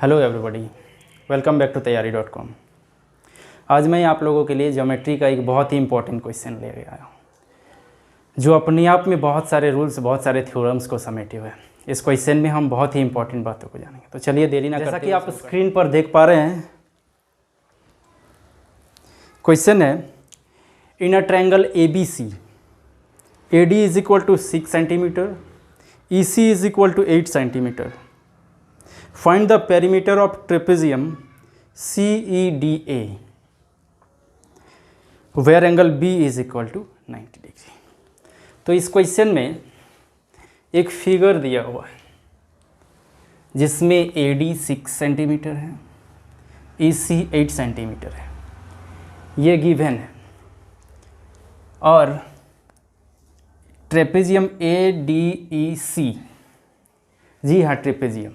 Hello everybody, welcome back to तैयारी.com। आज मैं आप लोगों के लिए ज्योमेट्री का एक बहुत ही इंपॉर्टेंट क्वेश्चन ले आया हूँ, जो अपने आप में बहुत सारे रूल्स, बहुत सारे थ्योरम्स को समेटे हुए हैं। इस क्वेश्चन में हम बहुत ही इंपॉर्टेंट बातों को जानेंगे। तो चलिए देरी ना करते, जैसा कि आप स्क्रीन पर देख पा रहे हैं, क्वेश्चन है in a triangle ABC, AD is equal to 6 centimetre, EC is equal to 8 centimetre. Find the perimeter of trapezium CEDA where angle B is equal to 90 degree. तो इस क्वेश्चन में एक फिगर दिया हुआ है जिसमें AD 6 सेंटीमीटर है, EC 8 centimetre है, ये गिवन है। और ट्रेपेजियम ADEC, जी हाँ ट्रेपेजियम,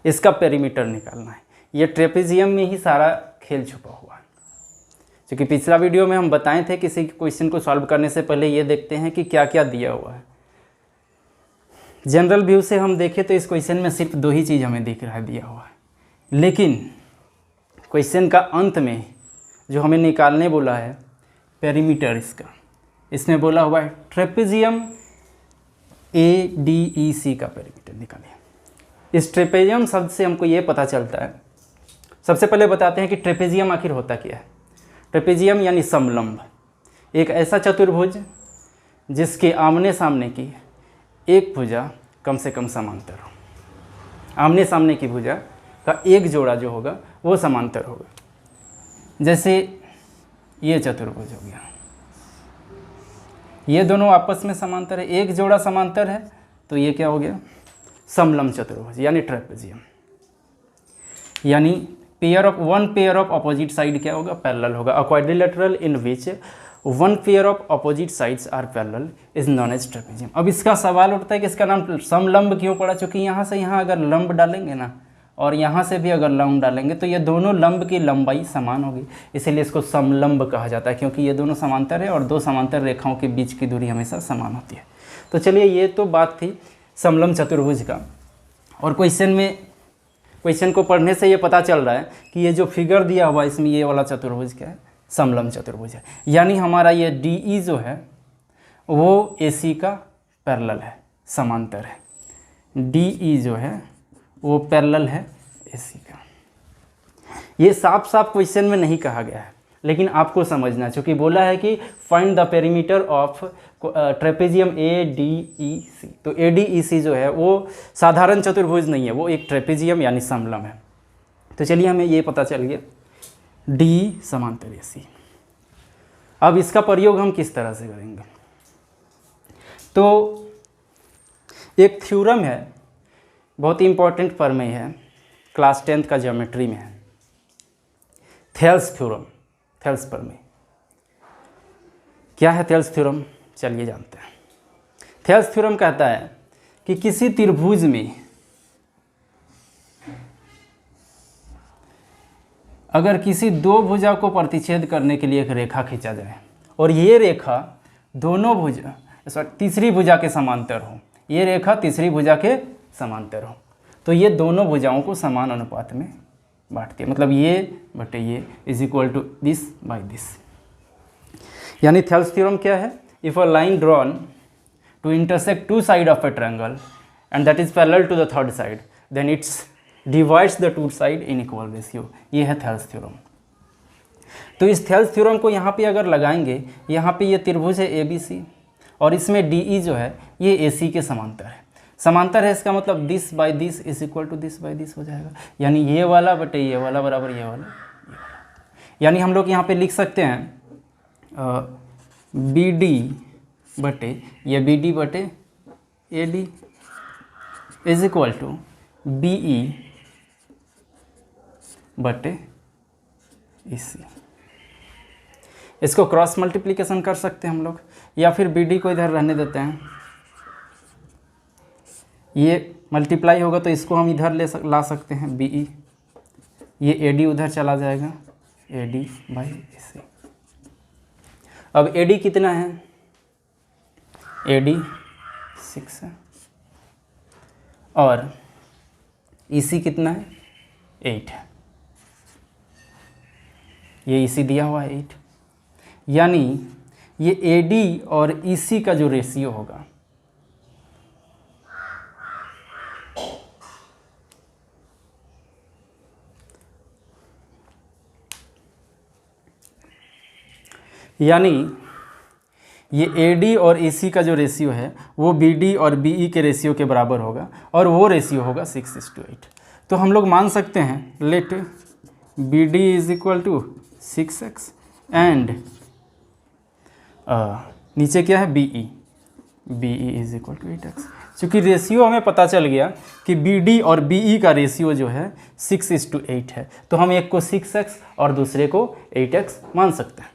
इसका पेरीमीटर निकालना है। ये ट्रेपेजियम में ही सारा खेल छुपा हुआ है। क्योंकि पिछला वीडियो में हम बताए थे किसी क्वेश्चन को सॉल्व करने से पहले ये देखते हैं कि क्या क्या दिया हुआ है। जनरल व्यू से हम देखें तो इस क्वेश्चन में सिर्फ दो ही चीज़ हमें दिख रहा है, दिया हुआ है। लेकिन क्वेश्चन का अंत में जो हमें निकालने बोला है पेरीमीटर, इसमें बोला हुआ है ट्रेपेजियम ADEC का पेरीमीटर निकालें। इस ट्रेपेजियम शब्द से हमको ये पता चलता है, सबसे पहले बताते हैं कि ट्रेपेजियम आखिर होता क्या है। ट्रेपेजियम यानी समलंब, एक ऐसा चतुर्भुज जिसके आमने सामने की एक भुजा कम से कम समांतर हो। आमने सामने की भुजा का एक जोड़ा जो होगा वो समांतर होगा। जैसे ये चतुर्भुज हो गया, ये दोनों आपस में समांतर है, एक जोड़ा समांतर है, तो ये क्या हो गया, समलंब चतुर्भुज यानी ट्रेपेजियम। यानी one pair of opposite side क्या होगा, पैरेलल होगा। A quadrilateral in which one pair of opposite sides are parallel is known as trapezium. अब इसका सवाल उठता है कि इसका नाम समलंब क्यों पड़ा, क्योंकि यहाँ से यहाँ अगर लंब डालेंगे ना, और यहाँ से भी अगर लंब डालेंगे तो ये दोनों लंब की लंबाई समान होगी, इसीलिए इसको समलंब कहा जाता है, क्योंकि ये दोनों समांतर है और दो समांतर रेखाओं के बीच की दूरी हमेशा समान होती है। तो चलिए, ये तो बात थी समलंब चतुर्भुज का। और क्वेश्चन को पढ़ने से ये पता चल रहा है कि ये जो फिगर दिया हुआ है इसमें ये वाला चतुर्भुज क्या है, समलंब चतुर्भुज है। यानी हमारा ये DE जो है वो AC का पैरेलल है, समांतर है। DE जो है वो पैरेलल है AC का। ये साफ साफ क्वेश्चन में नहीं कहा गया है, लेकिन आपको समझना, चूँकि बोला है कि find the perimeter of trapezium ADEC। तो ADEC जो है वो साधारण चतुर्भुज नहीं है, वो एक ट्रेपेजियम यानी समलंब है। तो चलिए, हमें ये पता चल गया DE समांतर AC। अब इसका प्रयोग हम किस तरह से करेंगे, तो एक थ्योरम है, बहुत ही इंपॉर्टेंट प्रमेय है, क्लास 10th का ज्योमेट्री में है, थेल्स थ्योरम, थेल्स प्रमेय। क्या है थेल्स थ्योरम, चलिए जानते हैं। थेल्स थ्योरम कहता है कि किसी त्रिभुज में अगर किसी दो भुजा को प्रतिच्छेद करने के लिए एक रेखा खींचा जाए और ये रेखा दोनों भुजा तीसरी भुजा के समांतर हो, ये रेखा तीसरी भुजा के समांतर हो, तो ये दोनों भुजाओं को समान अनुपात में बांटती है। मतलब ये बटे ये is equal to this by this. यानी थेल्स थ्योरम क्या है, if a line drawn to intersect two side of a triangle and that is parallel to the third side, then its divides the two side in equal ratio. ये है Thales theorem. तो इस Thales theorem को यहाँ पे अगर लगाएंगे, यहाँ पे ये त्रिभुज है ABC और इसमें DE जो है ये AC के समांतर है। समांतर है, इसका मतलब this by this is equal to this by this हो जाएगा। यानी ये वाला बटे ये वाला बराबर ये वाला, यानी हम लोग यहाँ पे लिख सकते हैं BD बटे ये BD बटे AD is equal to BE बटे EC। इसको क्रॉस मल्टीप्लिकेशन कर सकते हैं हम लोग, या फिर BD को इधर रहने देते हैं, ये मल्टीप्लाई होगा तो इसको हम इधर ला सकते हैं BE, ये AD उधर चला जाएगा AD बाई AC। अब AD कितना है, AD 6 है और EC कितना है 8 है, ये EC दिया हुआ है 8, यानी ये AD और EC का जो रेशियो होगा यानी ये AD और AC का जो रेशियो है वो BD और BE के रेशियो के बराबर होगा और वो रेशियो होगा 6:8। तो हम लोग मान सकते हैं let BD is equal to 6x and नीचे क्या है BE is equal to 8x। चूँकि रेशियो हमें पता चल गया कि BD और BE का रेशियो जो है 6:8 है, तो हम एक को 6x और दूसरे को 8x मान सकते हैं।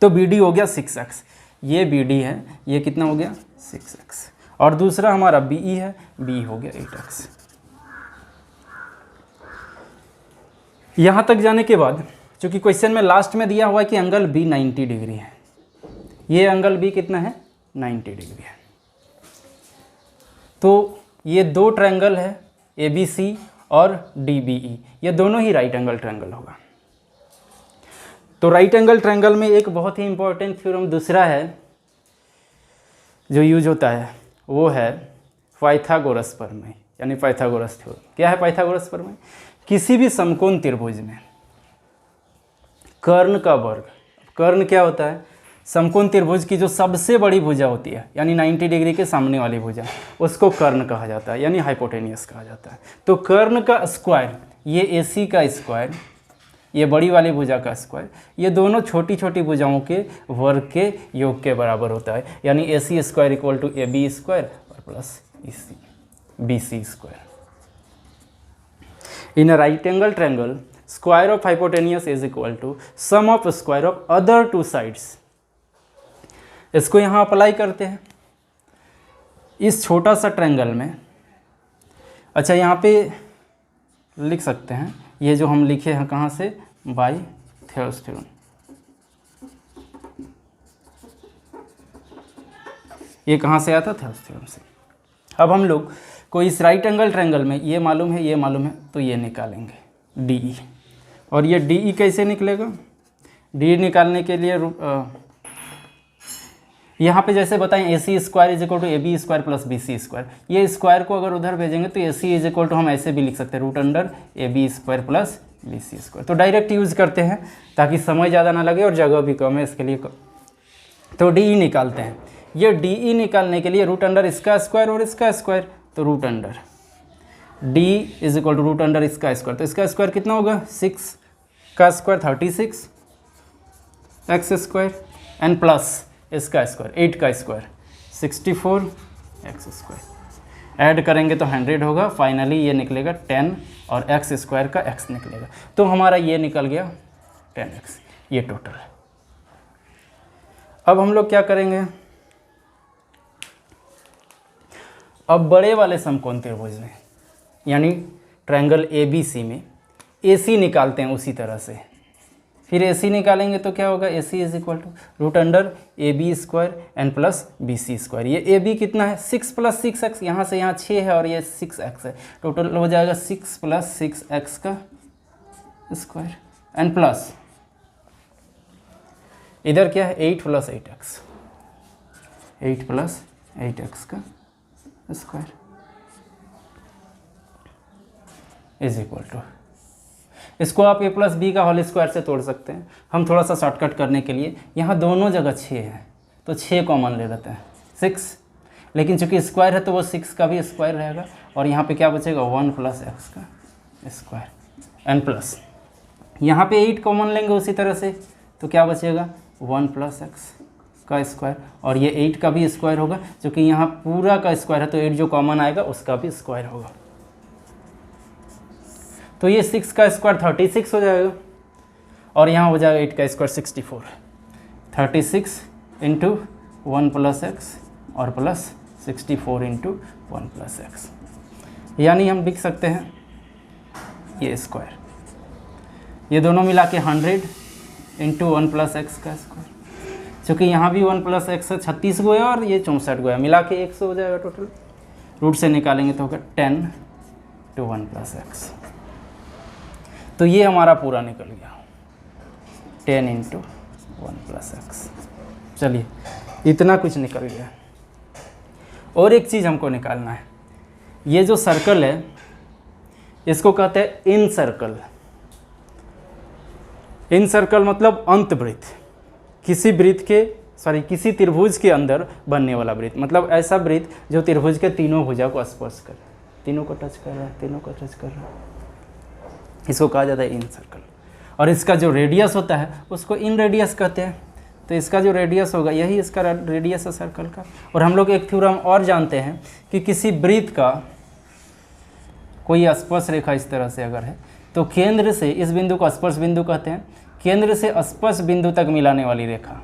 तो BD हो गया 6x, ये BD है, ये कितना हो गया 6x, और दूसरा हमारा BE है, BE हो गया 8x। यहाँ तक जाने के बाद चूँकि क्वेश्चन में लास्ट में दिया हुआ है कि एंगल B 90 डिग्री है, ये एंगल B कितना है 90 डिग्री है, तो ये दो ट्रायंगल है ABC और DBE, ये दोनों ही राइट एंगल ट्रायंगल होगा। तो राइट एंगल ट्रायंगल में एक बहुत ही इंपॉर्टेंट थ्योरम दूसरा है जो यूज होता है, वो है पाइथागोरस प्रमेय, यानी पाइथागोरस थ्योरम। क्या है पाइथागोरस प्रमेय? किसी भी समकोण त्रिभुज में कर्ण का वर्ग, कर्ण क्या होता है? समकोण त्रिभुज की जो सबसे बड़ी भुजा होती है, यानी 90 डिग्री के सामने वाली भुजा, उसको कर्ण कहा जाता है, यानी हाइपोटेनियस कहा जाता है। तो कर्ण का स्क्वायर, ये AC का स्क्वायर, ये बड़ी वाली भुजा का स्क्वायर, ये दोनों छोटी छोटी भुजाओं के वर्ग के योग के बराबर होता है, यानी AC square equal to AB square और plus BC square. In a right angle triangle square of hypotenuse is equal to sum of square of other two sides. इसको यहाँ अप्लाई करते हैं इस छोटा सा ट्रायंगल में। अच्छा, यहाँ पे लिख सकते हैं, ये जो हम लिखे हैं कहाँ से, बाय थियोरस थ्योरम। ये कहाँ से आया था? थियोरस थ्योरम से। अब हम लोग को इस राइट एंगल ट्रायंगल में ये मालूम है, ये मालूम है, तो ये निकालेंगे DE। और ये DE कैसे निकलेगा? DE निकालने के लिए यहाँ पे जैसे बताएं AC square is equal to AB square plus BC square, ये स्क्वायर को अगर उधर भेजेंगे तो AC इज इक्वल टू हम ऐसे भी लिख सकते हैं √AB square plus BC square. तो डायरेक्ट यूज करते हैं ताकि समय ज़्यादा ना लगे और जगह भी कम है इसके लिए। तो DE निकालते हैं। ये DE निकालने के लिए √, इसका स्क्वायर और इसका स्क्वायर, तो √, D इज इक्वल टू √, इसका स्क्वायर, तो इसका स्क्वायर कितना होगा 6 का square 36 x square and plus इसका स्क्वायर 8 का स्क्वायर 64 x स्क्वायर। ऐड करेंगे तो 100 होगा, फाइनली ये निकलेगा 10 और x स्क्वायर का x निकलेगा, तो हमारा ये निकल गया 10x, ये टोटल है। अब हम लोग क्या करेंगे, अब बड़े वाले समकोण त्रिभुज में यानी ट्रायंगल ABC में AC निकालते हैं उसी तरह से। फिर AC निकालेंगे तो क्या होगा, AC is equal to √AB square and plus BC square. ये AB कितना है 6 प्लस 6x, यहाँ से यहाँ 6 है और ये 6x है, टोटल हो जाएगा 6 प्लस 6x का स्क्वायर एंड प्लस इधर क्या है 8 प्लस 8x, 8 प्लस 8x का स्क्वायर इज इक्वल टू, इसको आप a प्लस बी का होल स्क्वायर से तोड़ सकते हैं। हम थोड़ा सा शॉर्टकट करने के लिए यहाँ दोनों जगह 6 है तो 6 कॉमन ले लेते हैं 6, लेकिन चूंकि स्क्वायर है तो वो 6 का भी स्क्वायर रहेगा और यहाँ पे क्या बचेगा 1 प्लस x का स्क्वायर एंड प्लस यहाँ पे 8 कॉमन लेंगे उसी तरह से, तो क्या बचेगा 1 प्लस x का स्क्वायर और ये 8 का भी स्क्वायर होगा, क्योंकि यहाँ पूरा का स्क्वायर है तो 8 जो कॉमन आएगा उसका भी स्क्वायर होगा। तो ये 6 का स्क्वायर 36 हो जाएगा और यहाँ हो जाएगा 8 का स्क्वायर 64, 36 इंटू 1 प्लस एक्स और प्लस 64 इंटू 1 प्लस एक्स, यानी हम लिख सकते हैं ये स्क्वायर, ये दोनों मिला के 100 इंटू 1 प्लस एक्स का स्क्वायर, क्योंकि यहाँ भी 1 प्लस एक्स 36 गो है और ये 64 गो है, मिला के 100 हो जाएगा टोटल। रूट से निकालेंगे तो होगा 10 टू 1 प्लस एक्स तो ये हमारा पूरा निकल गया 10 इंटू 1 प्लस एक्स। चलिए इतना कुछ निकल गया। और एक चीज़ हमको निकालना है, ये जो सर्कल है इसको कहते हैं इन सर्कल। इन सर्कल मतलब अंत वृत्त, किसी त्रिभुज के अंदर बनने वाला वृत्त, मतलब ऐसा वृत्त जो त्रिभुज के तीनों भुजा को स्पर्श करे, तीनों को टच कर रहा है, तीनों को टच कर रहा है, इसको कहा जाता है इन सर्कल। और इसका जो रेडियस होता है उसको इन रेडियस कहते हैं। तो इसका जो रेडियस होगा यही इसका रेडियस है सर्कल का। और हम लोग एक थ्योरम और जानते हैं कि किसी वृत्त का कोई स्पर्श रेखा इस तरह से अगर है तो केंद्र से, इस बिंदु को स्पर्श बिंदु कहते हैं, केंद्र से स्पर्श बिंदु तक मिलाने वाली रेखा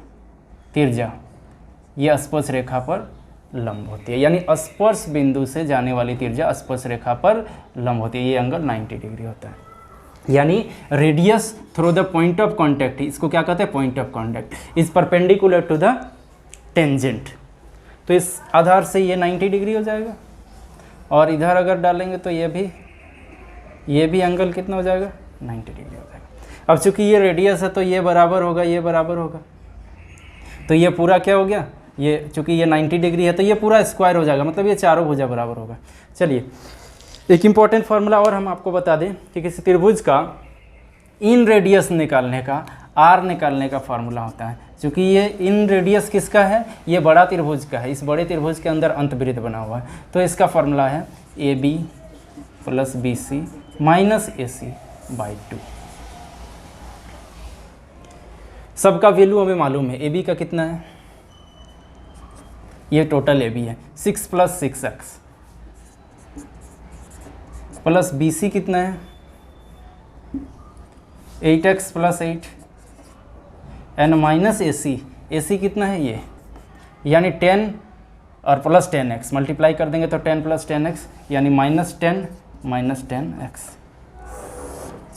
तिर्जा, ये स्पर्श रेखा पर लंब होती है। यानी स्पर्श बिंदु से जाने वाली तिर्जा स्पर्श रेखा पर लंब होती है। ये एंगल 90 डिग्री होता है। यानी radius through the point of contact, इसको क्या कहते हैं, point of contact, is perpendicular to the tangent. तो इस आधार से ये 90 डिग्री हो जाएगा। और इधर अगर डालेंगे तो ये भी एंगल कितना हो जाएगा, 90 डिग्री हो जाएगा। अब चूंकि ये रेडियस है तो ये बराबर होगा, ये बराबर होगा, तो ये पूरा क्या हो गया, ये चूंकि ये 90 डिग्री है तो ये पूरा स्क्वायर हो जाएगा, मतलब ये चारों भुजा बराबर होगा। चलिए एक इम्पॉर्टेंट फार्मूला और हम आपको बता दें कि किसी त्रिभुज का इन रेडियस निकालने का, आर निकालने का फार्मूला होता है। क्योंकि ये इन रेडियस किसका है, ये बड़ा त्रिभुज का है, इस बड़े त्रिभुज के अंदर अंतवृत्त बना हुआ है। तो इसका फार्मूला है AB plus BC minus AC by 2। सबका वैल्यू हमें मालूम है। AB का कितना है, ये टोटल AB है 6 प्लस 6x प्लस BC कितना है 8x plus 8 and minus AC कितना है ये, यानी 10 और प्लस 10x मल्टीप्लाई कर देंगे तो 10 प्लस 10x यानी माइनस 10x,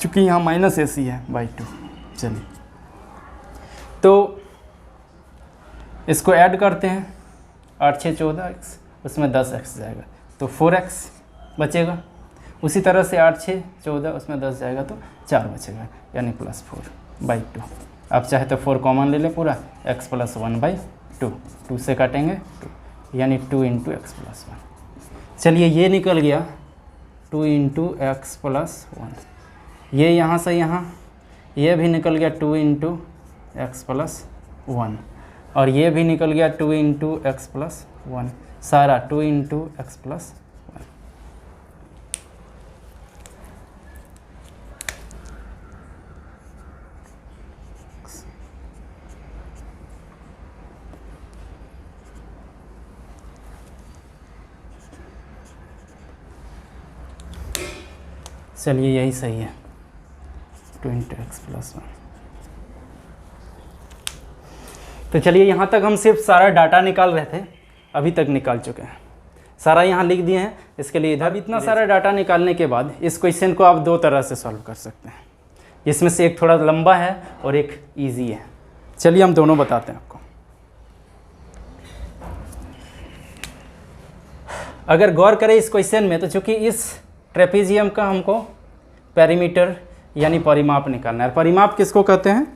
चूँकि यहाँ माइनस AC है बाई 2। चलिए तो इसको ऐड करते हैं, 8 6 14x, उसमें 10x जाएगा तो 4x बचेगा। उसी तरह से 8 6 14 उसमें 10 जाएगा तो 4 बचेगा, यानी प्लस 4 बाई 2। आप चाहे तो 4 कॉमन ले लें पूरा, x प्लस 1 बाई 2, 2 से काटेंगे 2, यानी 2 इंटू एक्स प्लस 1। चलिए ये निकल गया 2 इंटू एक्स प्लस 1। ये यहाँ से यहाँ ये भी निकल गया 2 इंटू एक्स प्लस 1, और ये भी निकल गया 2 इंटू एक्स प्लस 1, सारा 2 इंटू एक्स प्लस 1। चलिए यही सही है 2 इंटू एक्स प्लस 1। तो चलिए यहाँ तक हम सिर्फ सारा डाटा निकाल रहे थे, अभी तक निकाल चुके हैं, सारा यहाँ लिख दिए हैं। इसके लिए इधर इतना सारा डाटा निकालने के बाद इस क्वेश्चन को आप 2 तरह से सॉल्व कर सकते हैं। इसमें से एक थोड़ा लंबा है और एक इजी है। चलिए हम दोनों बताते हैं आपको। अगर गौर करें इस क्वेश्चन में, तो चूँकि इस ट्रेपेजियम का हमको पेरीमीटर यानी परिमाप निकालना है। परिमाप किसको कहते हैं,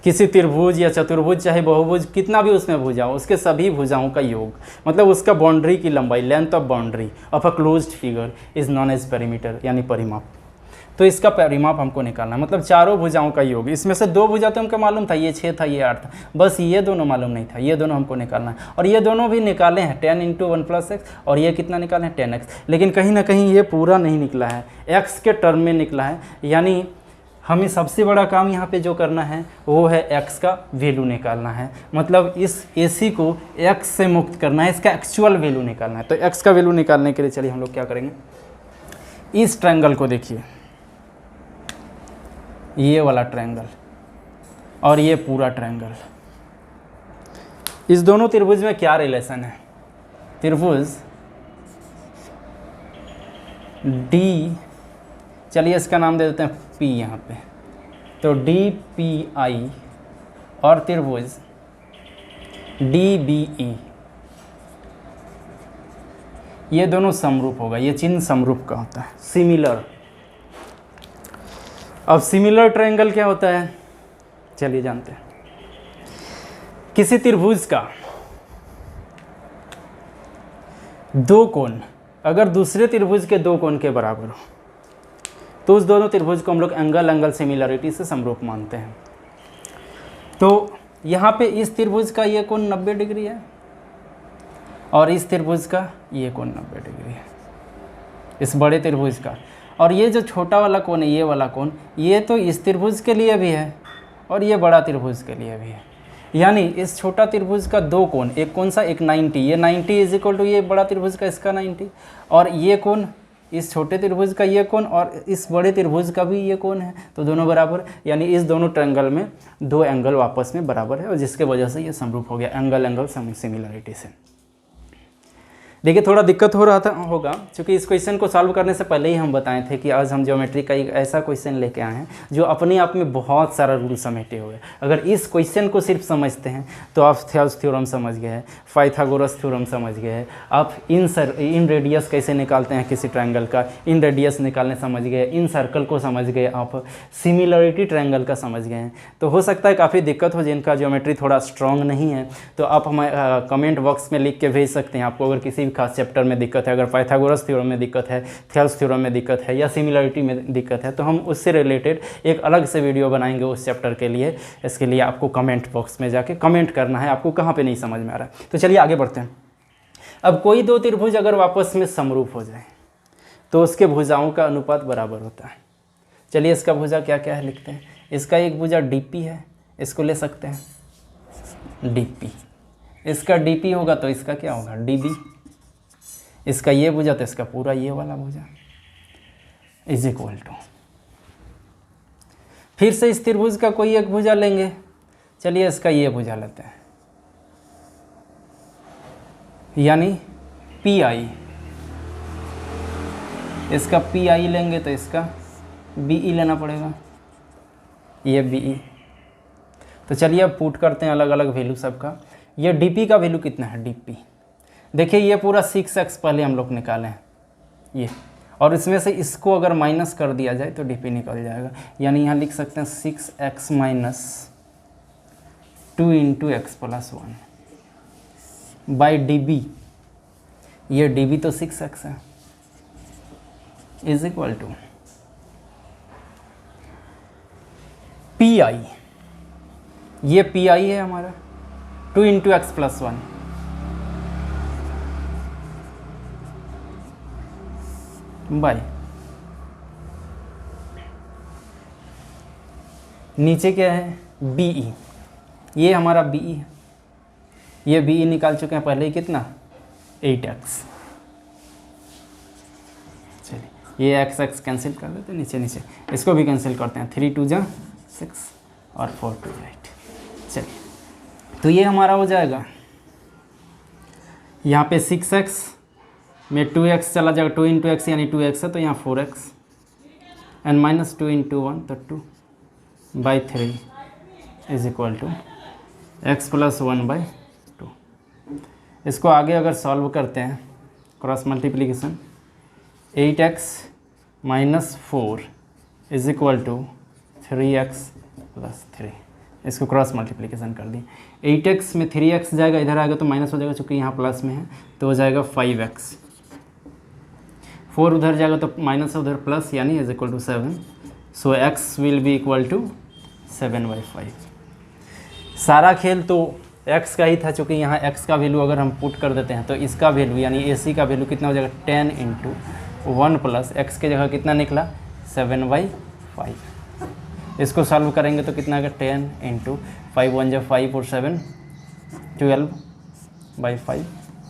किसी त्रिभुज या चतुर्भुज चाहे बहुभुज कितना भी उसमें भुजा हो, उसके सभी भुजाओं का योग, मतलब उसका बाउंड्री की लंबाई, length of boundary of a closed figure is known as perimeter, यानी परिमाप। तो इसका परिमाप हमको निकालना है, मतलब चारों भुजाओं का योग। इसमें से 2 भुजा तो हमको मालूम था, ये 6 था, ये 8 था, बस ये दोनों मालूम नहीं था, ये दोनों हमको निकालना है। और ये दोनों भी निकाले हैं 10 इंटू 1 प्लस एक्स, और ये कितना निकाले हैं 10x, लेकिन कहीं ना कहीं ये पूरा नहीं निकला है, x के टर्म में निकला है। यानी हमें सबसे बड़ा काम यहाँ पे जो करना है वो है x का वैल्यू निकालना है, मतलब इस AC को x से मुक्त करना है, इसका एक्चुअल वैल्यू निकालना है। तो x का वैल्यू निकालने के लिए चलिए हम लोग क्या करेंगे, इस ट्रायंगल को देखिए, ये वाला ट्रायंगल और ये पूरा ट्रायंगल, इस दोनों त्रिभुज में क्या रिलेशन है, त्रिभुज D, चलिए इसका नाम दे देते हैं P यहाँ पे, तो DPI और त्रिभुज DBE, ये दोनों समरूप होगा, ये चिन्ह समरूप का होता है, सिमिलर। अब सिमिलर ट्रायंगल क्या होता है, चलिए जानते हैं। किसी त्रिभुज का दो कोण अगर दूसरे त्रिभुज के दो कोण के बराबर हो तो उस दोनों त्रिभुज को हम लोग एंगल सिमिलरिटी से समरूप मानते हैं। तो यहाँ पे इस त्रिभुज का ये कोण 90 डिग्री है और इस त्रिभुज का ये कोण 90 डिग्री है, इस बड़े त्रिभुज का। और ये जो छोटा वाला कोण है, ये वाला कोण, ये तो इस त्रिभुज के लिए भी है और ये बड़ा त्रिभुज के लिए भी है। यानी इस छोटा त्रिभुज का दो कोण, एक कौन सा, एक 90, ये 90 इज इक्वल टू ये बड़ा त्रिभुज का इसका 90, और ये कोण इस छोटे त्रिभुज का ये कोण और इस बड़े त्रिभुज का भी ये कोण है, तो दोनों बराबर। यानी इस दोनों ट्रायंगल में दो एंगल आपस में बराबर है और जिसके वजह से ये समरूप हो गया एंगल सिमिलरिटी से। देखिए थोड़ा दिक्कत हो रहा था होगा क्योंकि इस क्वेश्चन को सॉल्व करने से पहले ही हम बताए थे कि आज हम ज्योमेट्री का एक ऐसा क्वेश्चन लेके आए हैं जो अपने आप में बहुत सारा रूल समेटे हुए। अगर इस क्वेश्चन को सिर्फ समझते हैं तो आप थेल्स थ्योरम समझ गए हैं, पाइथागोरस थ्योरम समझ गए हैं, आप इन रेडियस कैसे निकालते हैं किसी ट्रायंगल का, इन रेडियस निकालने समझ गए, इन सर्कल को समझ गए, आप सिमिलरिटी ट्रायंगल का समझ गए हैं। तो हो सकता है काफ़ी दिक्कत हो, जिनका ज्योमेट्री थोड़ा स्ट्रॉन्ग नहीं है तो आप हमें कमेंट बॉक्स में लिख के भेज सकते हैं। आपको अगर किसी खास चैप्टर में दिक्कत है, अगर पाइथागोरस थ्योरम में दिक्कत है, थेल्स थ्योरम में दिक्कत है या सिमिलरिटी में दिक्कत है तो हम उससे रिलेटेड एक अलग से वीडियो बनाएंगे उस चैप्टर के लिए। इसके लिए आपको कमेंट बॉक्स में जाके कमेंट करना है आपको कहाँ पे नहीं समझ में आ रहा है। तो चलिए आगे बढ़ते हैं। अब कोई दो त्रिभुज अगर आपस में समरूप हो जाए तो उसके भुजाओं का अनुपात बराबर होता है। चलिए इसका भुजा क्या क्या है लिखते हैं। इसका एक भुजा डीपी है, इसको ले सकते हैं डीपी। इसका डीपी होगा तो इसका क्या होगा डीबी। इसका ये भुजा तो इसका पूरा ये वाला भुजा इज इक्वल टू। फिर से इस त्रिभुज का कोई एक भुजा लेंगे। चलिए इसका ये भुजा लेते हैं, यानी पी आई। इसका पी आई लेंगे तो इसका बी ई लेना पड़ेगा, ये बी ई। तो चलिए अब पुट करते हैं अलग अलग वैल्यू सबका। ये डी पी का वैल्यू कितना है, डी पी देखिए ये पूरा 6x पहले हम लोग निकाले हैं ये, और इसमें से इसको अगर माइनस कर दिया जाए तो डी पी निकल जाएगा। यानी यहाँ लिख सकते हैं 6x minus 2 into x plus 1 by D B. ये डी बी तो 6x है is equal to P I. ये पी आई है हमारा 2 इंटू एक्स प्लस 1 बाय नीचे क्या है बीई। ये हमारा बीई है, ये बीई निकाल चुके हैं पहले ही कितना 8x। चलिए ये x कैंसिल कर देते हैं, नीचे नीचे इसको भी कैंसिल करते हैं। 3 2 जा 6 और 4 2 जा 8। चलिए तो ये हमारा हो जाएगा, यहाँ पे 6x में 2x चला जाएगा, 2 इंटू एक्स यानी 2x है तो यहाँ 4x एंड माइनस 2 इंटू 1 तो 2 by 3 is equal to x plus 1 by 2। इसको आगे अगर सॉल्व करते हैं cross multiplication 8x minus 4 is equal to 3x plus 3। इसको क्रॉस मल्टीप्लिकेशन कर दी, 8x में 3x जाएगा इधर आएगा तो माइनस हो जाएगा, चूँकि यहाँ प्लस में है तो हो जाएगा 5x। 4 उधर जाएगा तो माइनस उधर प्लस यानी is equal to 7। So x will be equal to 7/5। सारा खेल तो x का ही था, चूँकि यहाँ x का वैल्यू अगर हम पुट कर देते हैं तो इसका वैल्यू यानी AC का वैल्यू कितना हो जाएगा 10 इंटू 1 प्लस x के जगह कितना निकला 7/5। इसको सॉल्व करेंगे तो कितना आएगा 10 इंटू 5 1 जा 5 और 7 12/5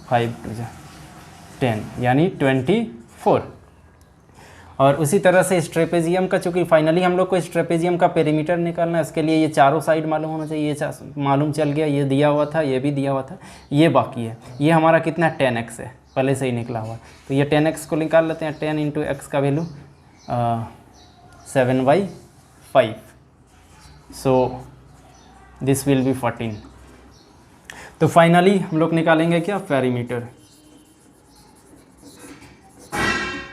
5 2 जा 10 यानी 24। और उसी तरह से इस ट्रेपेजियम का, चूँकि फाइनली हम लोग को इस ट्रेपेजियम का पेरीमीटर निकालना है, इसके लिए ये चारों साइड मालूम होना चाहिए। ये मालूम चल गया, ये दिया हुआ था, ये भी दिया हुआ था, ये बाकी है। ये हमारा कितना 10x है पहले से ही निकला हुआ, तो ये 10x को निकाल लेते हैं। 10 इंटू एक्स का value 7/5। So this will be 14। तो फाइनली हम लोग निकालेंगे क्या perimeter.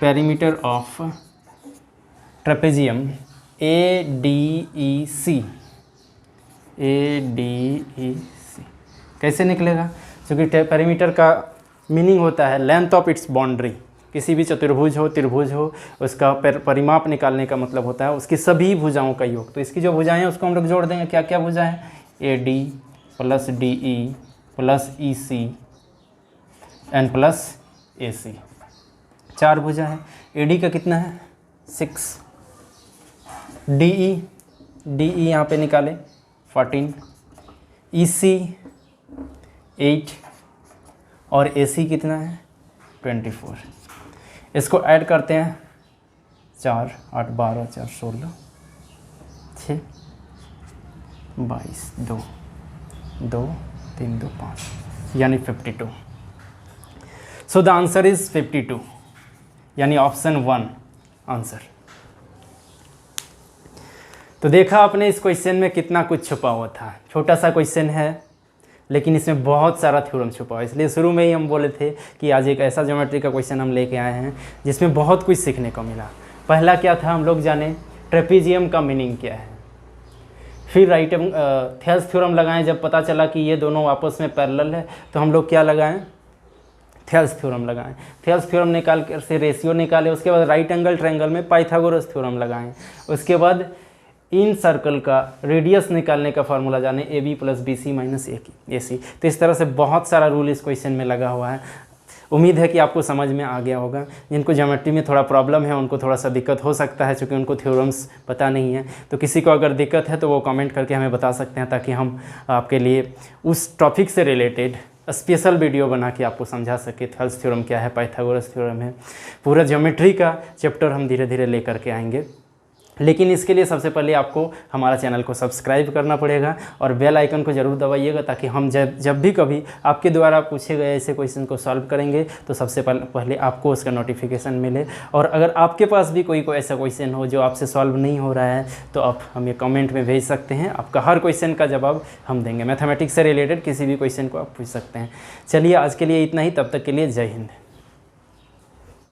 Perimeter of trapezium ADEC कैसे निकलेगा? क्योंकि पेरीमीटर का मीनिंग होता है लेंथ ऑफ इट्स बाउंड्री। किसी भी चतुर्भुज हो, त्रिभुज हो, उसका परिमाप निकालने का मतलब होता है उसकी सभी भुजाओं का योग। तो इसकी जो भुजाएं हैं उसको हम लोग जोड़ देंगे। क्या क्या भुजा है? AD plus DE plus EC and plus AC, 4 भुजा है। AD का कितना है? 6। DE यहाँ पे निकाले 14, EC 8 और AC कितना है? 24। इसको ऐड करते हैं 4 8 12 4 16 6 22 2 2 3 2 5 यानी 52। सो द आंसर इज 52 यानी ऑप्शन 1 आंसर। तो देखा आपने इस क्वेश्चन में कितना कुछ छुपा हुआ था। छोटा सा क्वेश्चन है लेकिन इसमें बहुत सारा थ्योरम छुपा हुआ है। इसलिए शुरू में ही हम बोले थे कि आज एक ऐसा ज्योमेट्री का क्वेश्चन हम लेके आए हैं जिसमें बहुत कुछ सीखने को मिला। पहला क्या था, हम लोग जाने ट्रेपेजियम का मीनिंग क्या है। फिर राइट थेल्स थ्योरम लगाएं। जब पता चला कि ये दोनों आपस में पैरेलल है तो हम लोग क्या लगाएं? थेल्स थ्योरम लगाएं। थेल्स थ्योरम निकाल कर से रेशियो निकाले। उसके बाद राइट एंगल ट्रायंगल में पाइथागोरस थ्योरम लगाएं। उसके बाद इन सर्कल का रेडियस निकालने का फार्मूला जाने AB plus BC minus AC। तो इस तरह से बहुत सारा रूल इस क्वेश्चन में लगा हुआ है। उम्मीद है कि आपको समझ में आ गया होगा। जिनको ज्योमेट्री में थोड़ा प्रॉब्लम है उनको थोड़ा सा दिक्कत हो सकता है क्योंकि उनको थ्योरम्स पता नहीं है। तो किसी को अगर दिक्कत है तो वो कमेंट करके हमें बता सकते हैं ताकि हम आपके लिए उस टॉपिक से रिलेटेड स्पेशल वीडियो बना के आपको समझा सके। थेल्स थ्योरम क्या है, पाइथागोरस थ्योरम है, पूरा ज्योमेट्री का चैप्टर हम धीरे धीरे लेकर के आएंगे। लेकिन इसके लिए सबसे पहले आपको हमारा चैनल को सब्सक्राइब करना पड़ेगा और बेल आइकन को ज़रूर दबाइएगा ताकि हम जब भी कभी आपके द्वारा पूछे गए ऐसे क्वेश्चन को सॉल्व करेंगे तो सबसे पहले आपको उसका नोटिफिकेशन मिले। और अगर आपके पास भी कोई ऐसा क्वेश्चन हो जो आपसे सॉल्व नहीं हो रहा है तो आप हमें कमेंट में भेज सकते हैं। आपका हर क्वेश्चन का जवाब हम देंगे। मैथमेटिक्स से रिलेटेड किसी भी क्वेश्चन को आप पूछ सकते हैं। चलिए आज के लिए इतना ही, तब तक के लिए जय हिंद।